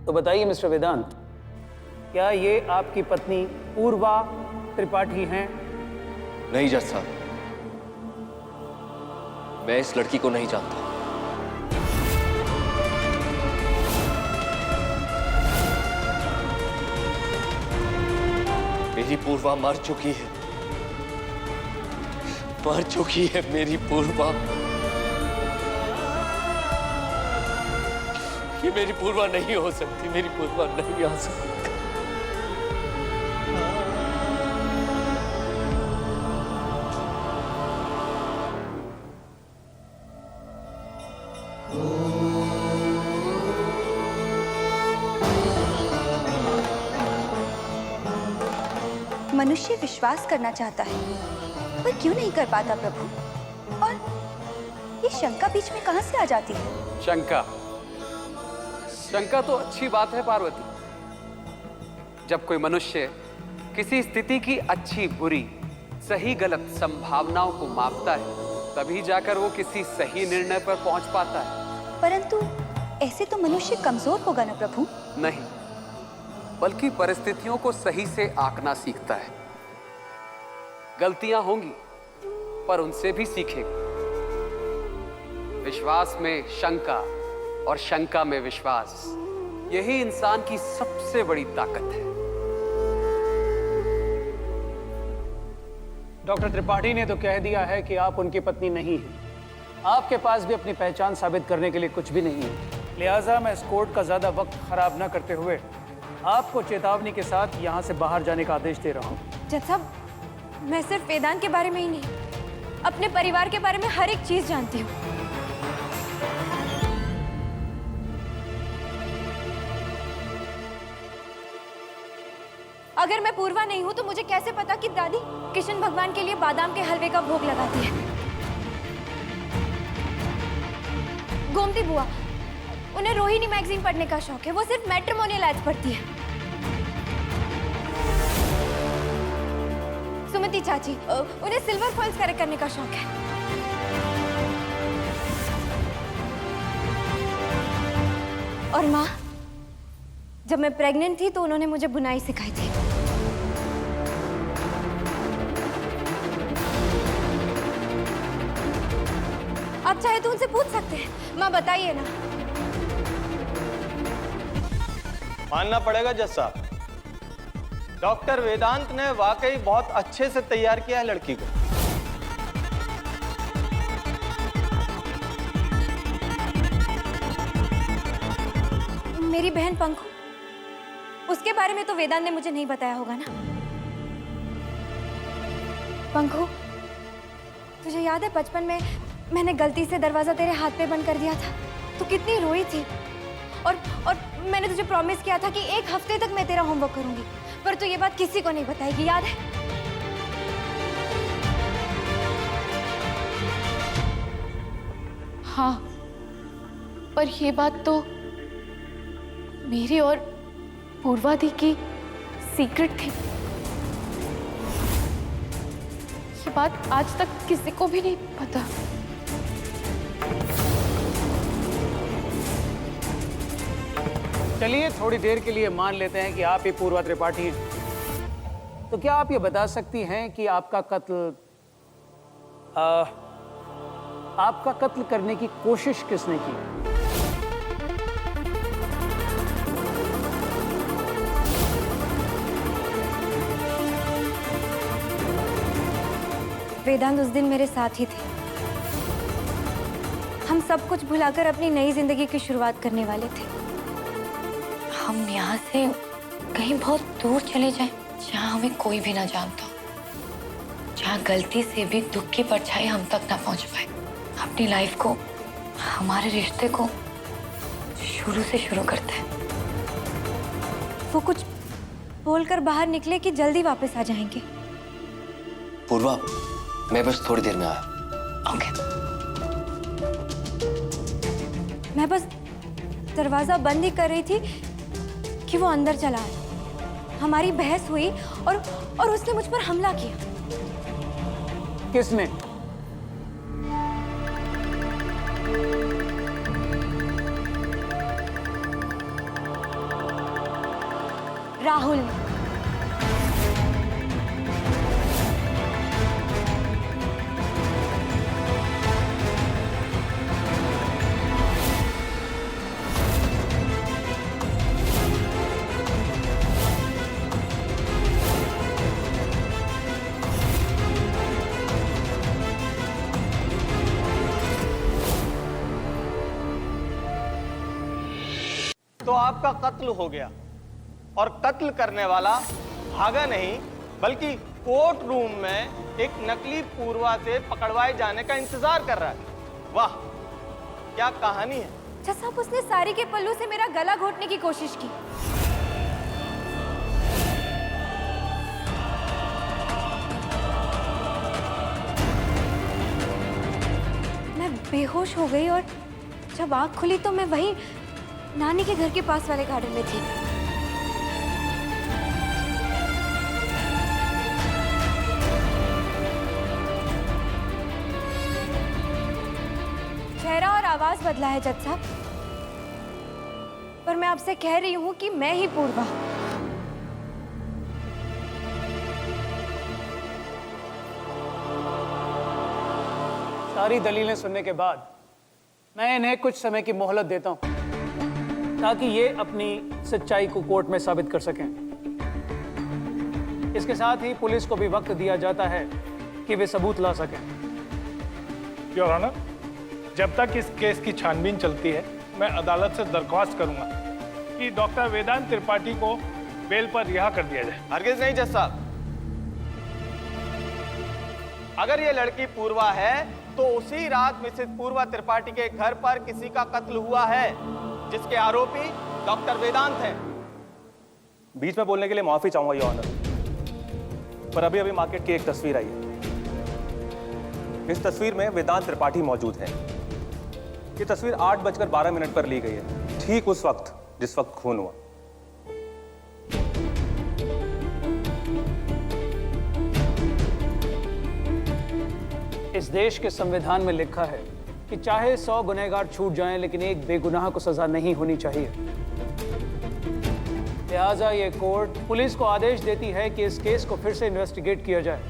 तो बताइए मिस्टर वेदांत, क्या ये आपकी पत्नी पूर्वा त्रिपाठी हैं? नहीं जज साहब, मैं इस लड़की को नहीं जानता। मेरी पूर्वा मर चुकी है, मर चुकी है मेरी पूर्वा। ये मेरी पूर्वा नहीं हो सकती, मेरी पूर्वा नहीं आ सकती। मनुष्य विश्वास करना चाहता है पर क्यों नहीं कर पाता प्रभु? और ये शंका बीच में कहां से आ जाती है? शंका तो अच्छी बात है पार्वती। जब कोई मनुष्य किसी स्थिति की अच्छी बुरी सही गलत संभावनाओं को मापता है, तभी जाकर वो किसी सही निर्णय पर पहुंच पाता है। परंतु ऐसे तो मनुष्य कमजोर होगा ना प्रभु? नहीं, बल्कि परिस्थितियों को सही से आंकना सीखता है। गलतियां होंगी पर उनसे भी सीखेगा। विश्वास में शंका और शंका में विश्वास, यही इंसान की सबसे बड़ी ताकत है। डॉक्टर त्रिपाठी ने तो कह दिया है कि आप उनकी पत्नी नहीं हैं। आपके पास भी अपनी पहचान साबित करने के लिए कुछ भी नहीं है। लिहाजा मैं इस कोर्ट का ज्यादा वक्त खराब न करते हुए आपको चेतावनी के साथ यहाँ से बाहर जाने का आदेश दे रहा हूँ। जज साहब, मैं सिर्फ वेदांत के बारे में ही नहीं, अपने परिवार के बारे में हर एक चीज जानती हूँ। अगर मैं पूर्वा नहीं हूं तो मुझे कैसे पता कि दादी कृष्ण भगवान के लिए बादाम के हलवे का भोग लगाती है? गोमती बुआ, उन्हें रोहिणी मैगजीन पढ़ने का शौक है, वो सिर्फ मैट्रिमोनियल एड्स पढ़ती है। सुमति चाची, उन्हें सिल्वर फॉल्स करेक्ट करने का शौक है। और माँ, जब मैं प्रेग्नेंट थी तो उन्होंने मुझे बुनाई सिखाई थी। आप चाहे तो उनसे पूछ सकते हैं। माँ बताइए ना। मानना पड़ेगा जज साहब, डॉक्टर वेदांत ने वाकई बहुत अच्छे से तैयार किया है लड़की को। मेरी बहन पंखु, उसके बारे में तो वेदांत ने मुझे नहीं बताया होगा ना? पंखु, तुझे याद है बचपन में मैंने गलती से दरवाजा तेरे हाथ पे बंद कर दिया था? तू कितनी रोई थी। और मैंने तुझे प्रॉमिस किया था कि 1 हफ्ते तक मैं तेरा होमवर्क करूंगी, पर तू ये बात किसी को नहीं बताएगी, याद है? हाँ, पर ये बात तो मेरी और पूर्वा दी की सीक्रेट थी। ये बात आज तक किसी को भी नहीं पता। चलिए थोड़ी देर के लिए मान लेते हैं कि आप ही पूर्वा त्रिपाठी हैं। तो क्या आप ये बता सकती हैं कि आपका कत्ल करने की कोशिश किसने की? वेदांत उस दिन मेरे साथ ही थे। हम सब कुछ भुलाकर अपनी नई जिंदगी की शुरुआत करने वाले थे। हम यहाँ से कहीं बहुत दूर चले जाएं, जहाँ हमें कोई भी ना जानता हो, जहाँ गलती से भी दुख की परछाई हम तक ना पहुँच पाए। अपनी लाइफ को, हमारे रिश्ते को शुरू से शुरू करते हैं। वो कुछ बोलकर बाहर निकले कि जल्दी वापस आ जाएंगे। पूर्वा, मैं बस थोड़ी देर में आया। ओके। मैं बस दरवाजा बंद ही कर रही थी कि वो अंदर चला आया। हमारी बहस हुई और उसने मुझ पर हमला किया। किसने? राहुल। तो आपका कत्ल हो गया और कत्ल करने वाला भागा नहीं बल्कि कोर्ट रूम में एक नकली पूर्वा से पकड़वाए जाने का इंतजार कर रहा है। वाह, क्या कहानी है। जज साहब, उसने साड़ी के पल्लू से मेरा गला घोटने की कोशिश की। मैं बेहोश हो गई और जब आंख खुली तो मैं वहीं नानी के घर के पास वाले गार्डन में थी। चेहरा और आवाज बदला है जज साहब, पर मैं आपसे कह रही हूं कि मैं ही पूर्वा। सारी दलीलें सुनने के बाद मैं इन्हें कुछ समय की मोहलत देता हूं ताकि ये अपनी सच्चाई को कोर्ट में साबित कर सकें। इसके साथ ही पुलिस को भी वक्त दिया जाता है कि वे सबूत ला सकें। योर ऑनर, जब तक इस केस की छानबीन चलती है मैं अदालत से दरख्वास्त करूंगा कि डॉक्टर वेदांत त्रिपाठी को बेल पर रिहा कर दिया जाए। हरगिज नहीं जज साहब, अगर ये लड़की पूर्वा है तो उसी रात मिसेस पूर्वा त्रिपाठी के घर पर किसी का कत्ल हुआ है जिसके आरोपी डॉक्टर वेदांत हैं। बीच में बोलने के लिए माफी चाहूंगा योर ऑनर, पर अभी अभी मार्केट की एक तस्वीर आई है। इस तस्वीर में वेदांत त्रिपाठी मौजूद है। ये तस्वीर 8:12 पर ली गई है, ठीक उस वक्त जिस वक्त खून हुआ। इस देश के संविधान में लिखा है कि चाहे 100 गुनहगार छूट जाएं लेकिन एक बेगुनाह को सजा नहीं होनी चाहिए। लिहाजा ये कोर्ट पुलिस को आदेश देती है कि इस केस को फिर से इन्वेस्टिगेट किया जाए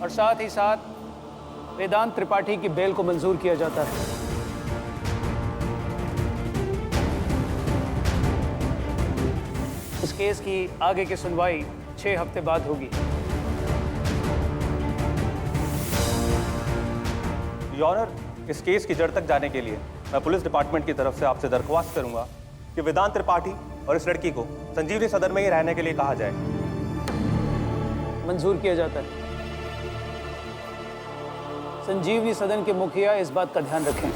और साथ ही साथ वेदांत त्रिपाठी की बेल को मंजूर किया जाता है। इस केस की आगे की सुनवाई 6 हफ्ते बाद होगी। योर ऑनर, इस केस की जड़ तक जाने के लिए मैं पुलिस डिपार्टमेंट की तरफ से आपसे दरख्वास्त करूंगा कि वेदांत त्रिपाठी और इस लड़की को संजीवनी सदन में ही रहने के लिए कहा जाए। मंजूर किया जाता है। संजीवनी सदन के मुखिया इस बात का ध्यान रखें।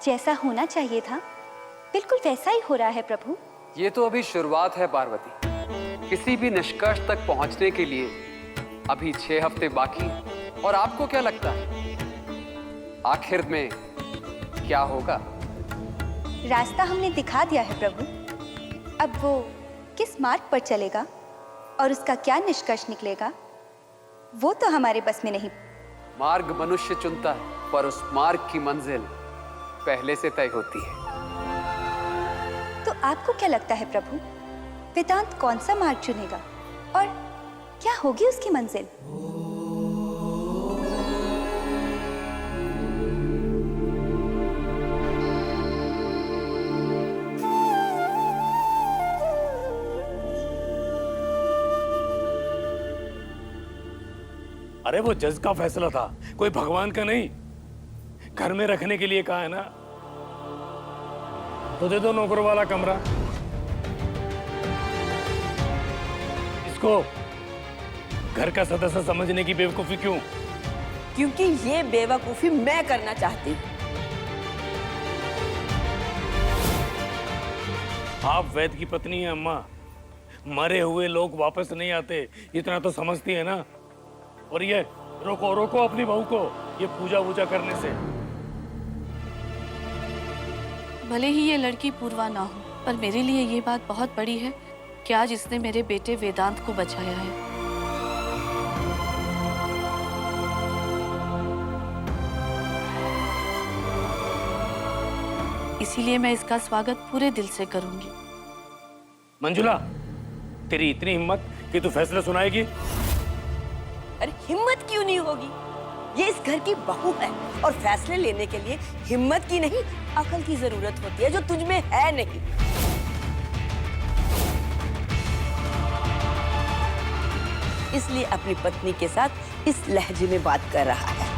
जैसा होना चाहिए था बिल्कुल वैसा ही हो रहा है प्रभु। ये तो अभी शुरुआत है पार्वती। किसी भी निष्कर्ष तक पहुंचने के लिए अभी 6 हफ्ते बाकी। और आपको क्या लगता है आखिर में क्या होगा? रास्ता हमने दिखा दिया है प्रभु। अब वो किस मार्ग पर चलेगा और उसका क्या निष्कर्ष निकलेगा वो तो हमारे बस में नहीं। मार्ग मनुष्य चुनता है पर उस मार्ग की मंजिल पहले से तय होती है। तो आपको क्या लगता है प्रभु, वेदांत कौन सा मार्ग चुनेगा और क्या होगी उसकी मंजिल? अरे वो जज का फैसला था, कोई भगवान का नहीं। घर में रखने के लिए कहा है ना, तो दे दो नौकर वाला कमरा। इसको घर का सदस्य समझने की बेवकूफी क्यों? क्योंकि ये बेवकूफी मैं करना चाहती हूँ। आप वैद्य की पत्नी हैं अम्मा। मरे हुए लोग वापस नहीं आते, इतना तो समझती है ना। और ये रोको रोको अपनी बहू को ये पूजा वूजा करने से। भले ही ये लड़की पूर्वा ना हो, पर मेरे लिए ये बात बहुत बड़ी है कि आज इसने मेरे बेटे वेदांत को बचाया है। इसीलिए मैं इसका स्वागत पूरे दिल से करूंगी। मंजुला, तेरी इतनी हिम्मत कि तू फैसला सुनाएगी? अरे हिम्मत क्यों नहीं होगी? ये इस घर की बहू है और फैसले लेने के लिए हिम्मत की नहीं, अकल की जरूरत होती है, जो तुझ में है नहीं। इसलिए अपनी पत्नी के साथ इस लहजे में बात कर रहा है।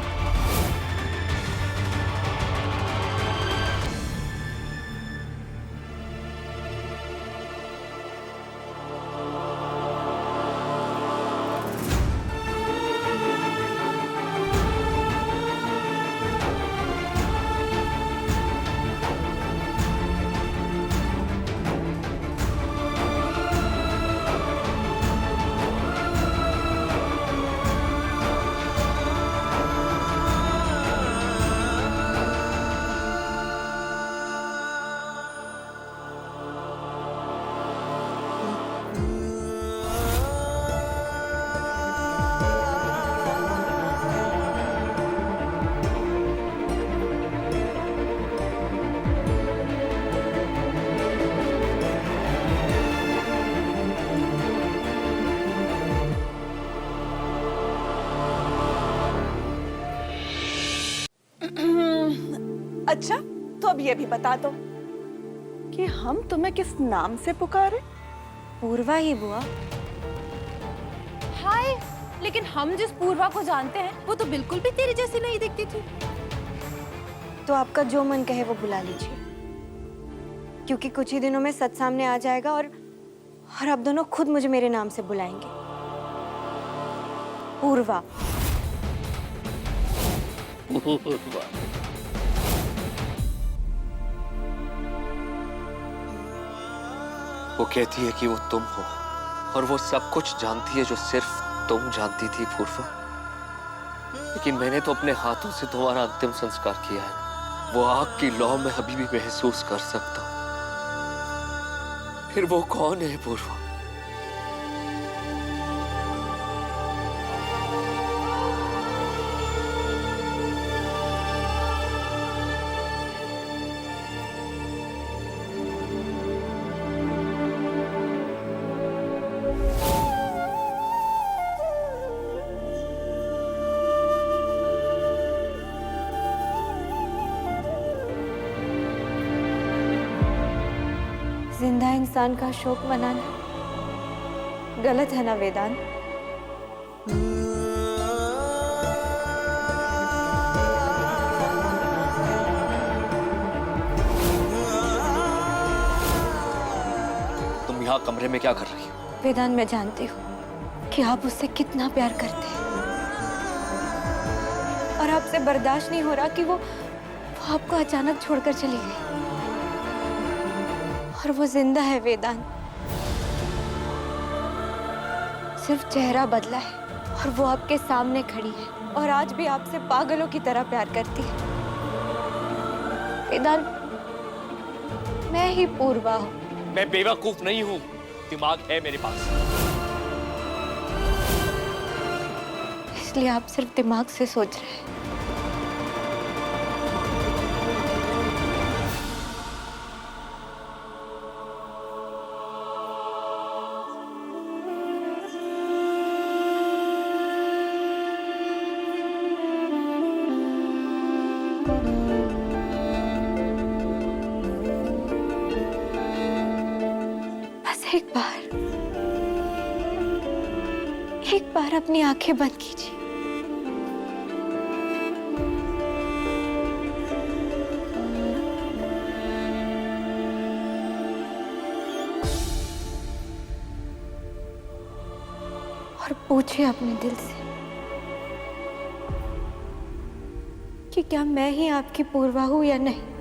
अच्छा, तो अब ये भी बता दो कि हम तुम्हें किस नाम से पुकारे? पूर्वा ही बुआ। हाय, लेकिन हम जिस पूर्वा को जानते हैं वो तो बिल्कुल भी तेरी जैसी नहीं दिखती थी। तो आपका जो मन कहे वो बुला लीजिए, क्योंकि कुछ ही दिनों में सच सामने आ जाएगा और आप दोनों खुद मुझे मेरे नाम से बुलाएंगे, पूर्वा। वो कहती है कि वो तुम हो और वो सब कुछ जानती है जो सिर्फ तुम जानती थी पूर्वा। लेकिन मैंने तो अपने हाथों से तुम्हारा अंतिम संस्कार किया है। वो आग की लौ में अभी भी महसूस कर सकता हूं। फिर वो कौन है पूर्वा? जिंदा इंसान का शोक मनाना गलत है ना वेदांत? तुम यहाँ कमरे में क्या कर रही हो? वेदांत, मैं जानती हूँ कि आप उससे कितना प्यार करते हैं और आपसे बर्दाश्त नहीं हो रहा कि वो आपको अचानक छोड़कर चली गई। और वो जिंदा है वेदांत, सिर्फ चेहरा बदला है और वो आपके सामने खड़ी है और आज भी आपसे पागलों की तरह प्यार करती है। वेदांत, मैं ही पूर्वा हूँ। मैं बेवकूफ नहीं हूँ, दिमाग है मेरे पास। इसलिए आप सिर्फ दिमाग से सोच रहे हैं। एक बार अपनी आंखें बंद कीजिए। और पूछिए अपने दिल से कि क्या मैं ही आपकी पूर्वा हूं या नहीं।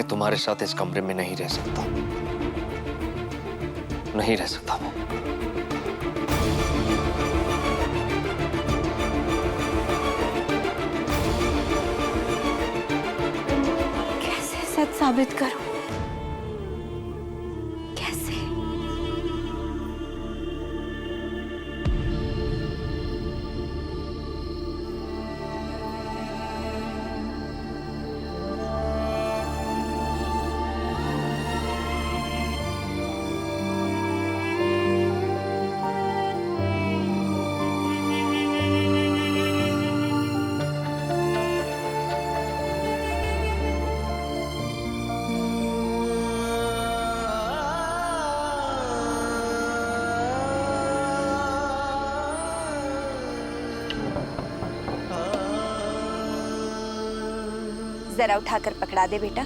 मैं तुम्हारे साथ इस कमरे में नहीं रह सकता, नहीं रह सकता मैं। कैसे सच साबित करूं? कैसे? जरा उठाकर पकड़ा दे बेटा।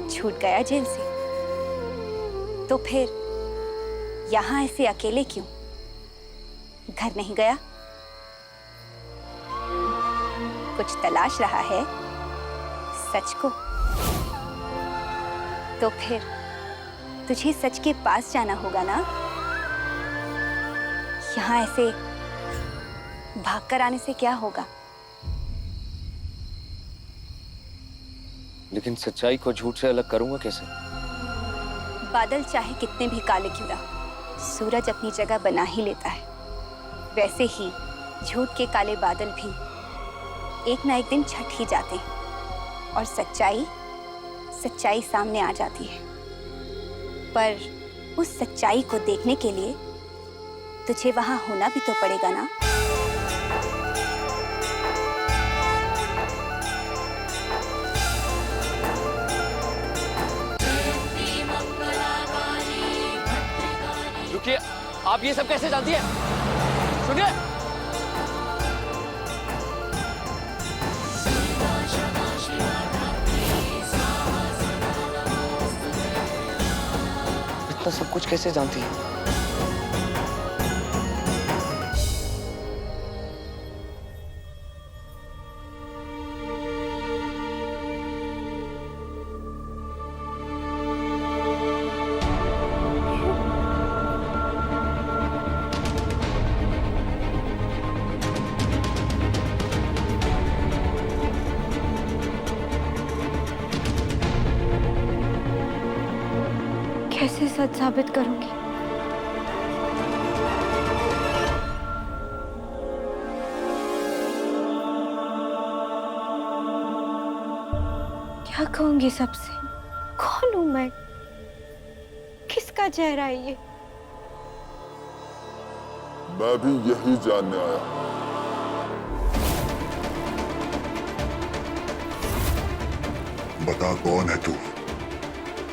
छूट गया जेल से, तो फिर यहां ऐसे अकेले क्यों? घर नहीं गया? कुछ तलाश रहा है सच को? तो फिर तुझे सच के पास जाना होगा ना। यहां ऐसे भागकर आने से क्या होगा? लेकिन सच्चाई को झूठ से अलग करूंगा कैसे? बादल चाहे कितने भी काले क्यों ना, सूरज अपनी जगह बना ही लेता है। वैसे ही झूठ के काले बादल भी एक ना एक दिन छट ही जाते हैं और सच्चाई सामने आ जाती है। पर उस सच्चाई को देखने के लिए तुझे वहां होना भी तो पड़ेगा ना। रुकिए, आप ये सब कैसे जानती हैं? सुनिए, इतना सब कुछ कैसे जानती है? कैसे सच साबित करूंगी? क्या कहूंगी सबसे? कौन हूं मैं? किसका चेहरा है ये? मैं भी यही जानने आया। बता कौन है तू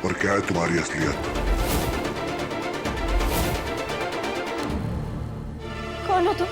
और क्या है तुम्हारी असलियत? कौन हो तुम?